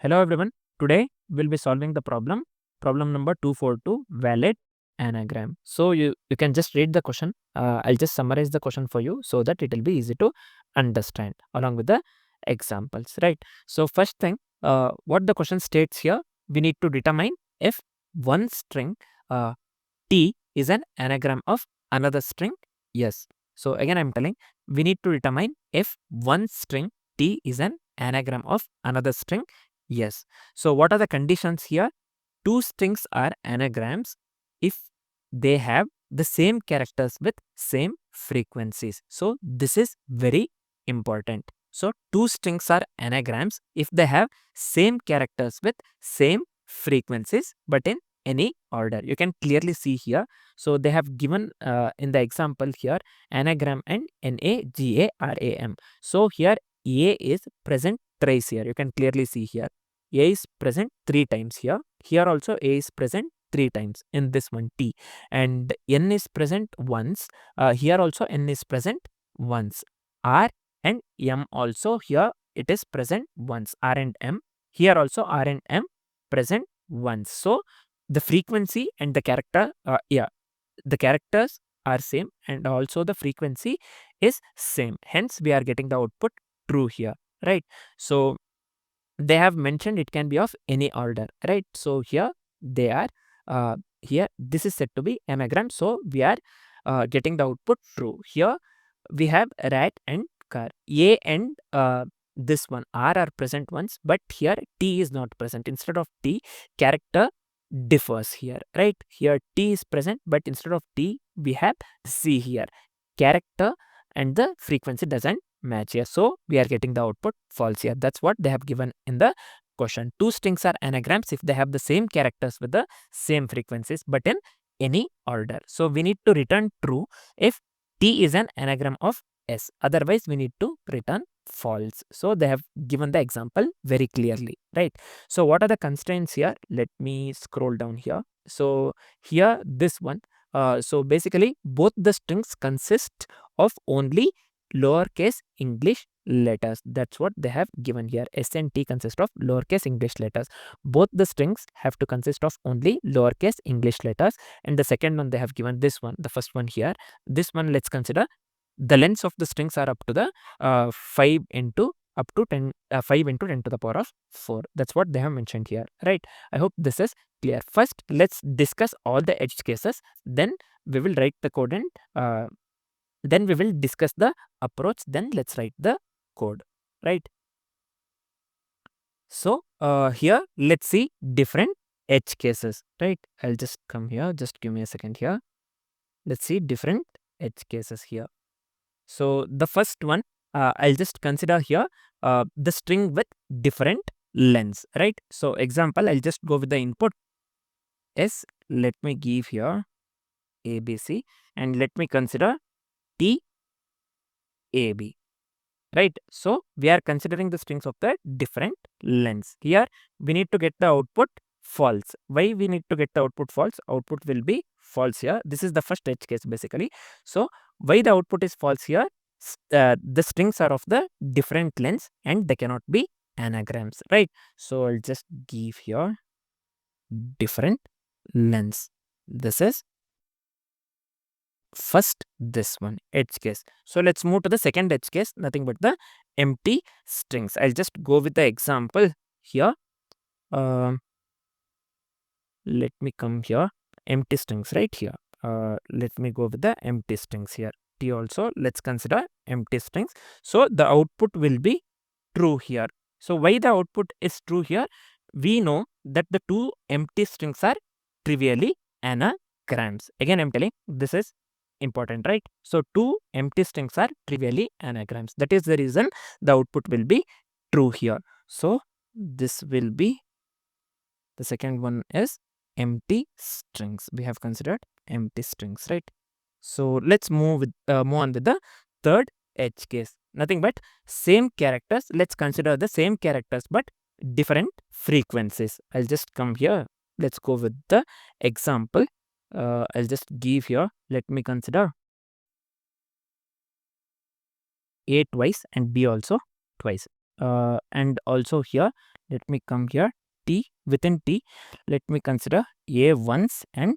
Hello everyone. Today we'll be solving the problem number 242, valid anagram. So you can just read the question. I'll just summarize the question for you so that it will be easy to understand along with the examples, right? So first thing, what the question states here, we need to determine if one string T is an anagram of another string. Yes. So again I'm telling, we need to determine if one string T is an anagram of another string. Yes. So what are the conditions here? Two strings are anagrams if they have the same characters with same frequencies. So this is very important. So two strings are anagrams if they have same characters with same frequencies but in any order. You can clearly see here. So they have given in the example here anagram and NAGARAM. So here A is present thrice here. You can clearly see here. A is present 3 times here. Here also A is present 3 times in this one T. And N is present once. Here also N is present once. R and M also here it is present once. R and M. Here also R and M present once. So the frequency and the character, the characters are same and also the frequency is same. Hence we are getting the output true here, right? So they have mentioned it can be of any order, right? So here they are, here this is said to be anagram, so we are getting the output true. Here we have rat and car. A and this one R are present once, but here T is not present. Instead of T, character differs here, right? Here T is present, but instead of T we have C here. Character and the frequency doesn't match here. So we are getting the output false here. That's what they have given in the question. Two strings are anagrams if they have the same characters with the same frequencies but in any order. So we need to return true if T is an anagram of S. Otherwise we need to return false. So they have given the example very clearly, right? So what are the constraints here? Let me scroll down here. So here this one, so basically both the strings consist of only lowercase English letters. That's what they have given here. S and T consist of lowercase English letters. Both the strings have to consist of only lowercase English letters. And the second one they have given this one, the first one here. This one let's consider the lengths of the strings are up to the 5 into up to 10, 5 into 10 to the power of 4. That's what they have mentioned here, right? I hope this is clear. First, let's discuss all the edge cases. Then we will write the code and then we will discuss the approach. Then let's write the code, right? So here let's see different edge cases, right? I'll just come here. Just give me a second here. Let's see different edge cases here. So the first one, I'll just consider here the string with different lengths, right? So example, I'll just go with the input S. Let me give here ABC and let me consider T AB, right? So we are considering the strings of the different lengths. Here we need to get the output false. Why we need to get the output false? Output will be false here. This is the first edge case basically. So why the output is false here? The strings are of the different lengths and they cannot be anagrams, right? So I'll just give here different lengths. This is first this one edge case. So let's move to the second edge case, nothing but the empty strings. I'll just go with the example here. Let me come here, empty strings right here. Let me go with the empty strings here. T also, let's consider empty strings. So the output will be true here. So why the output is true here? We know that the two empty strings are trivially anagrams. Again I'm telling, this is important, right? So two empty strings are trivially anagrams. That is the reason the output will be true here. So this will be, the second one is empty strings. We have considered empty strings, right? So let's move on with the third edge case. Nothing but same characters. Let's consider the same characters but different frequencies. I'll just come here. Let's go with the example. I'll just give here. Let me consider A twice and B also twice. And also here let me come here, T, within T, let me consider A once and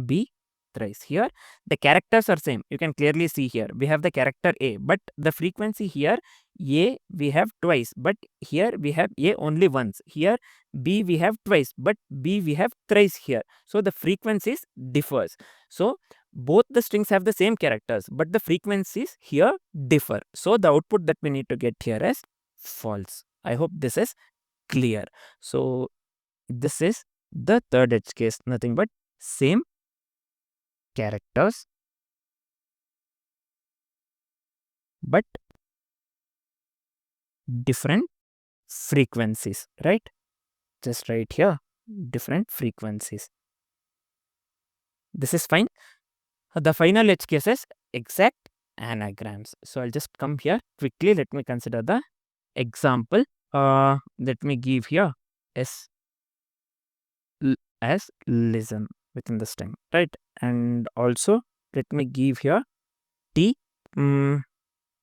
B thrice. Here the characters are same. You can clearly see here we have the character A, but the frequency here A we have twice, but here we have A only once. Here B we have twice, but B we have thrice here. So the frequencies differs. So both the strings have the same characters, but the frequencies here differ. So the output that we need to get here is false. I hope this is clear. So this is the third edge case, nothing but same characters but different frequencies, right? Just right here, different frequencies. This is fine. The final edge case is exact anagrams. So I'll just come here quickly. Let me consider the example. Let me give here S as listen within the string, right? And also let me give here T.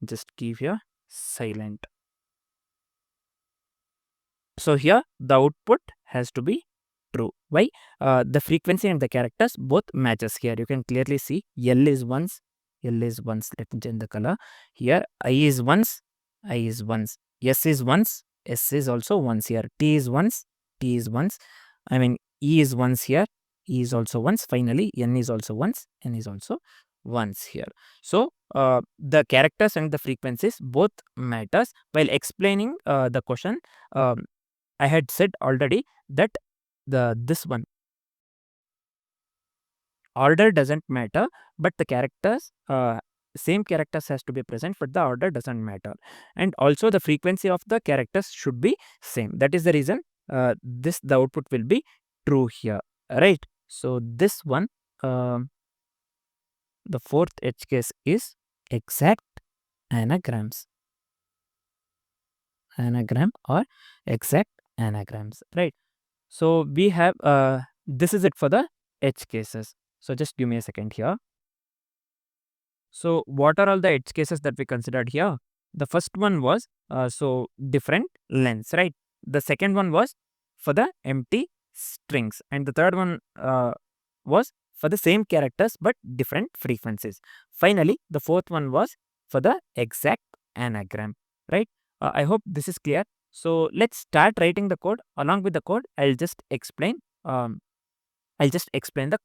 Just give here silent. So here the output has to be true. Why? The frequency and the characters both matches here. You can clearly see L is once, L is once. Let me change the color. Here I is once, I is once. S is once, S is also once here. T is once, T is once. I mean E is once here, E is also once. Finally N is also once, N is also once here. So the characters and the frequencies both matters. While explaining the question, I had said already that this one order doesn't matter, but the characters same characters has to be present, but the order doesn't matter. And also the frequency of the characters should be same. That is the reason the output will be true here, right? So this one, the fourth edge case is exact anagrams, anagram or exact anagrams, right? So we have this is it for the edge cases. So just give me a second here. So what are all the edge cases that we considered here? The first one was so different lengths, right? The second one was for the empty strings, and the third one was for the same characters but different frequencies. Finally, the fourth one was for the exact anagram, right? I hope this is clear. So let's start writing the code. Along with the code, I'll just explain the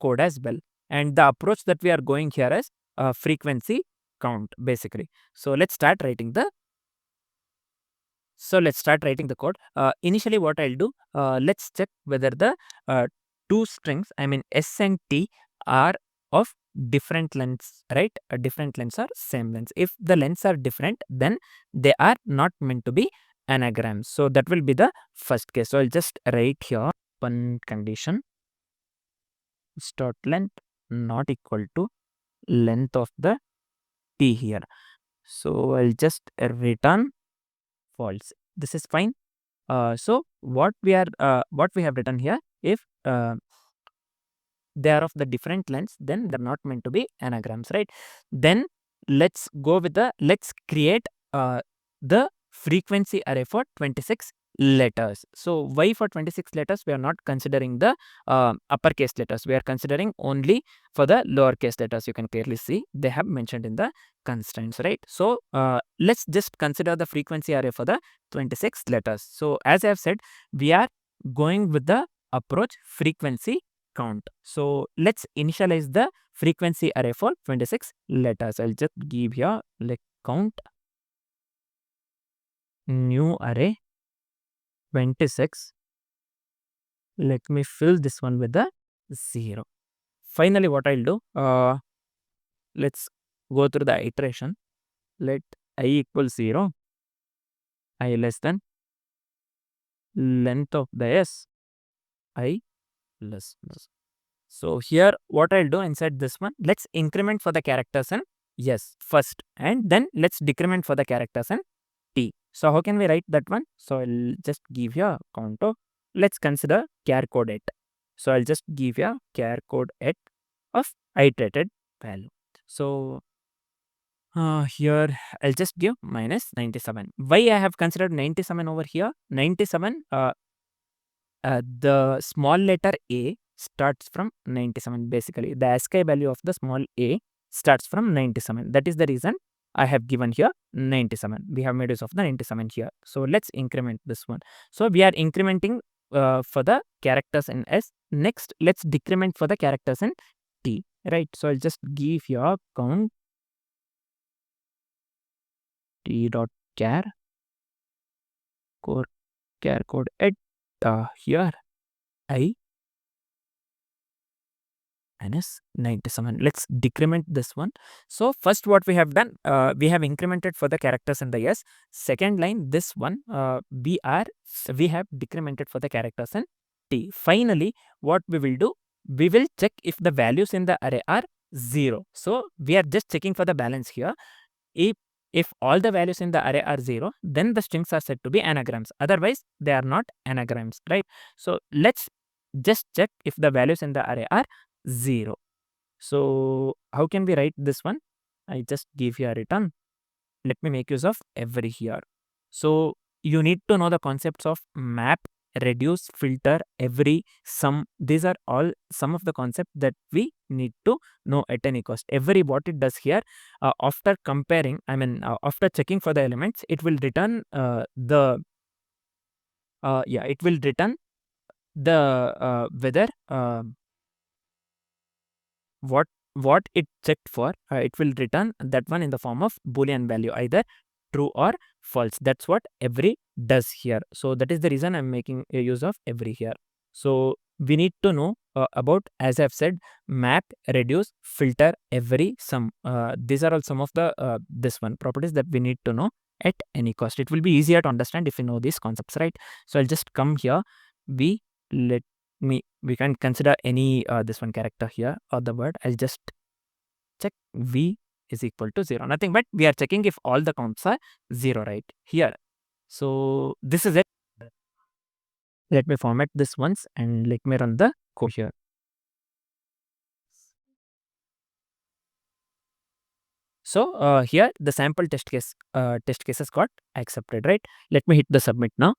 code as well. And the approach that we are going here is frequency count basically. So let's start writing the code. Initially what I'll do, let's check whether the two strings, I mean S and T, are of different lengths, right? Different lengths or same lengths. If the lengths are different, then they are not meant to be anagrams. So that will be the first case. So I'll just write here one condition, start length not equal to length of the T here. So I'll just return false. This is fine. So what we have written here, if they are of the different lengths, then they're not meant to be anagrams, right? Then let's create the frequency array for 26 letters. So why for 26 letters? We are not considering the uppercase letters. We are considering only for the lowercase letters. You can clearly see they have mentioned in the constraints, right? So let's just consider the frequency array for the 26 letters. So as I have said, we are going with the approach frequency count. So let's initialize the frequency array for 26 letters. I'll just give here like count new array 26. Let me fill this one with the 0. Finally, what I'll do, let's go through the iteration. Let I equal 0, I less than length of the S, I less. So here what I'll do inside this one, let's increment for the characters in yes first, and then let's decrement for the characters in T. So how can we write that one? So I'll just give here counter. Let's consider char code 8. So I'll just give here char code 8 of iterated value. So here I'll just give minus 97. Why I have considered 97 over here? 97 the small letter A starts from 97. Basically, the ASCII value of the small a starts from 97. That is the reason I have given here 97. We have made use of the 97 here. So let's increment this one. So we are incrementing for the characters in S. Next, let's decrement for the characters in T. Right. So I'll just give here count T dot char core char code at here I minus 97. Let's decrement this one. So first what we have done, we have incremented for the characters in the S. Second line, this one, we have decremented for the characters in T. Finally, what we will do, we will check if the values in the array are 0. So we are just checking for the balance here. If all the values in the array are 0, then the strings are said to be anagrams. Otherwise, they are not anagrams, right? So let's just check if the values in the array are 0. So how can we write this one? I just give here return. Let me make use of every here. So you need to know the concepts of map, reduce, filter, every, sum. These are all some of the concepts that we need to know at any cost. Every what it does here, after comparing, after checking for the elements, it will return it will return the whether what it checked for, it will return that one in the form of Boolean value, either true or false. That's what every does here. So that is the reason I'm making a use of every here. So we need to know about, as I've said, map, reduce, filter, every, sum. These are all some of the this one properties that we need to know at any cost. It will be easier to understand if you know these concepts, right? So I'll just come here. We can consider any this one character here or the word. I'll just check v is equal to 0. Nothing but we are checking if all the counts are 0 right here. So this is it. Let me format this once and let me run the code here. So here the sample test cases got accepted, right? Let me hit the submit now.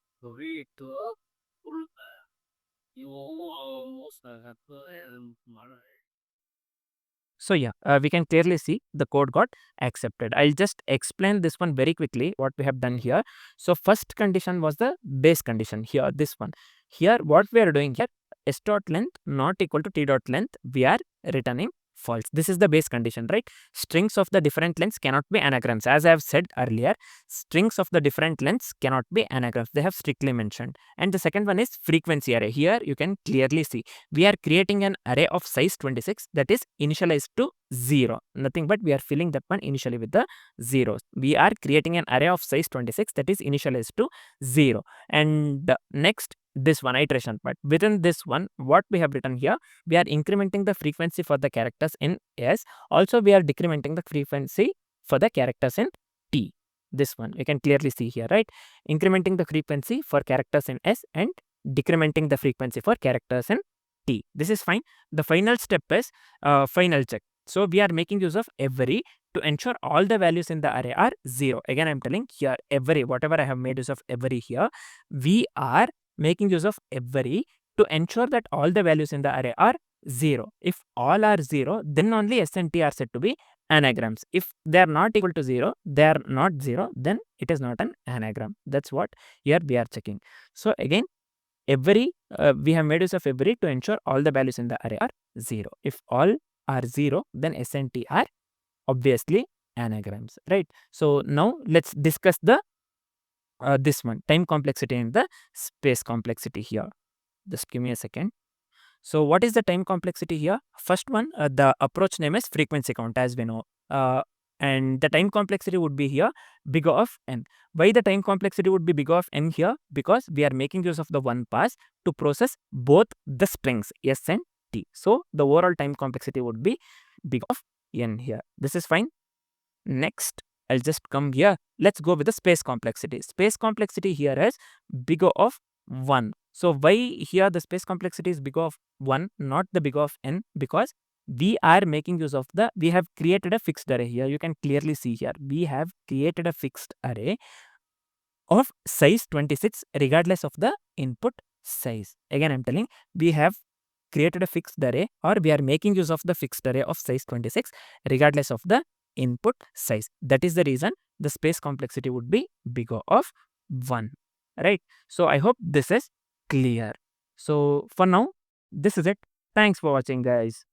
So yeah, we can clearly see the code got accepted. I'll just explain this one very quickly, what we have done here. So first condition was the base condition here, this one. Here, what we are doing here, s dot length not equal to t dot length, we are returning false. This is the base condition, right? Strings of the different lengths cannot be anagrams. As I have said earlier, strings of the different lengths cannot be anagrams. They have strictly mentioned. And the second one is frequency array. Here you can clearly see we are creating an array of size 26 that is initialized to 0. Nothing but we are filling that one initially with the zeros. We are creating an array of size 26 that is initialized to 0. And next, this one iteration part. Within this one, what we have written here, we are incrementing the frequency for the characters in S. Also, we are decrementing the frequency for the characters in T. This one you can clearly see here, right? Incrementing the frequency for characters in S and decrementing the frequency for characters in T. This is fine. The final step is final check. So we are making use of every to ensure all the values in the array are 0. Again, I'm telling here every, whatever I have made use of every here, we are making use of every to ensure that all the values in the array are 0. If all are 0, then only S and T are said to be anagrams. If they are not equal to 0, they are not 0, then it is not an anagram. That's what here we are checking. So again, every we have made use of every to ensure all the values in the array are 0. If all are 0, then S and T are obviously anagrams, right? So now let's discuss the this one, time complexity and the space complexity here. Just give me a second. So what is the time complexity here? First one, the approach name is frequency count, as we know. And the time complexity would be here big O of n. Why the time complexity would be big O of n here? Because we are making use of the one pass to process both the strings S and T. So the overall time complexity would be big O of n here. This is fine. Next, I'll just come here. Let's go with the space complexity. Space complexity here is big O of 1. So why here the space complexity is big O of 1, not the big O of n? Because we are making use of we have created a fixed array here. You can clearly see here. We have created a fixed array of size 26 regardless of the input size. Again, I'm telling, we have created a fixed array, or we are making use of the fixed array of size 26 regardless of the input size. That is the reason the space complexity would be bigger of 1, right? So I hope this is clear. So for now, this is it. Thanks for watching, guys.